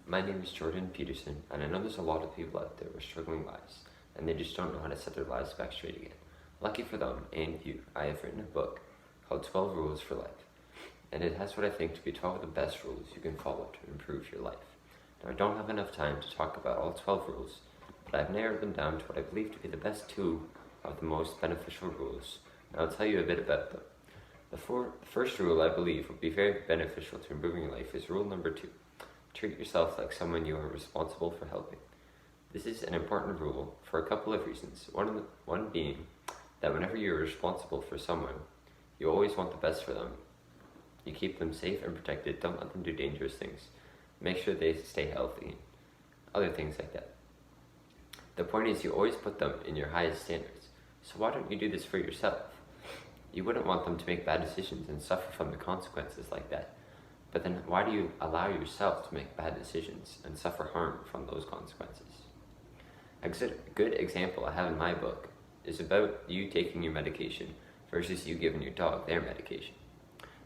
My name is Jordan Peterson, and I know there's a lot of people out there with struggling lives, and they just don't know how to set their lives back straight again. Lucky for them, and you, I have written a book called 12 Rules for Life, and it has what I think to be 12 of the best rules you can follow to improve your life. Now, I don't have enough time to talk about all 12 rules, but I've narrowed them down to what I believe to be the best 2 of the most beneficial rules, and I'll tell you a bit about them. The first rule I believe will be very beneficial to improving your life is rule number 2. Treat yourself like someone you are responsible for helping. This is an important rule for a couple of reasons. One being that whenever you're responsible for someone, you always want the best for them. You keep them safe and protected, don't let them do dangerous things. Make sure they stay healthy, other things like that. The point is you always put them in your highest standards. So why don't you do this for yourself? You wouldn't want them to make bad decisions and suffer from the consequences like that. But then why do you allow yourself to make bad decisions and suffer harm from those consequences? A good example I have in my book is about you taking your medication versus you giving your dog their medication.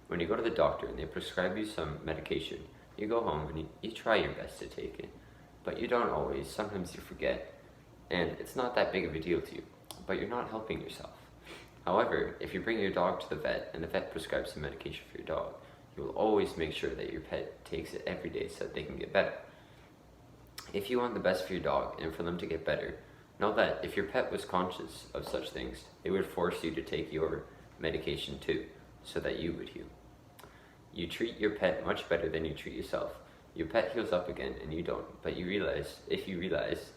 When you go to the doctor and they prescribe you some medication, you go home and you try your best to take it, but you don't always. Sometimes you forget, and it's not that big of a deal to you, but you're not helping yourself. However, if you bring your dog to the vet and the vet prescribes some medication for your dog, you will always make sure that your pet takes it every day so that they can get better. If you want the best for your dog and for them to get better, know that if your pet was conscious of such things, they would force you to take your medication too, so that you would heal. You treat your pet much better than you treat yourself. Your pet heals up again and you don't, but if you realize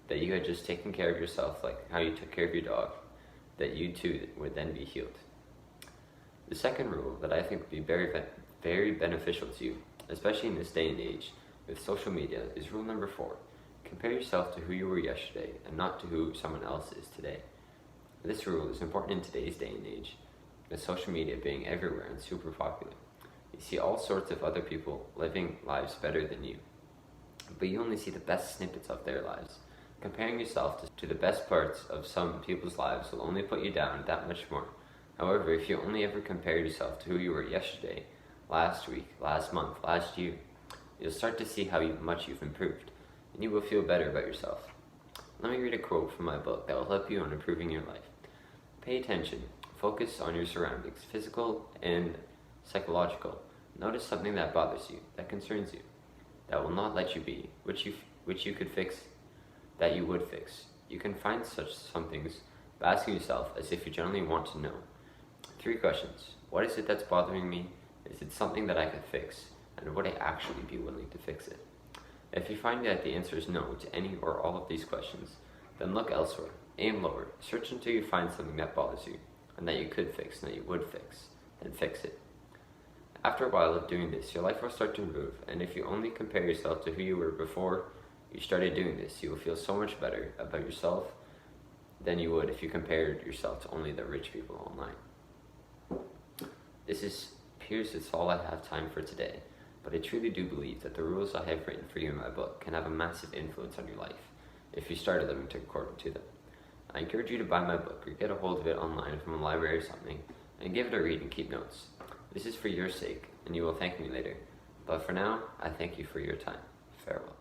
that you had just taken care of yourself like how you took care of your dog, that you too would then be healed. The second rule that I think would be very beneficial to you, especially in this day and age with social media, is rule number 4. Compare yourself to who you were yesterday and not to who someone else is today. This rule is important in today's day and age, with social media being everywhere and super popular. You see all sorts of other people living lives better than you, but you only see the best snippets of their lives. Comparing yourself to the best parts of some people's lives will only put you down that much more. However, if you only ever compare yourself to who you were yesterday, last week, last month, last year, you'll start to see how much you've improved, and you will feel better about yourself. Let me read a quote from my book that will help you on improving your life. Pay attention. Focus on your surroundings, physical and psychological. Notice something that bothers you, that concerns you, that will not let you be, which you could fix, that you would fix. You can find some things by asking yourself as if you generally want to know. 3 questions. What is it that's bothering me? Is it something that I could fix? And would I actually be willing to fix it? If you find that the answer is no to any or all of these questions, then look elsewhere. Aim lower. Search until you find something that bothers you and that you could fix and that you would fix. Then fix it. After a while of doing this, your life will start to improve, and if you only compare yourself to who you were before you started doing this, you will feel so much better about yourself than you would if you compared yourself to only the rich people online. That's all I have time for today, but I truly do believe that the rules I have written for you in my book can have a massive influence on your life if you started living according to them. I encourage you to buy my book or get a hold of it online from a library or something and give it a read and keep notes. This is for your sake, and you will thank me later. But for now, I thank you for your time. Farewell.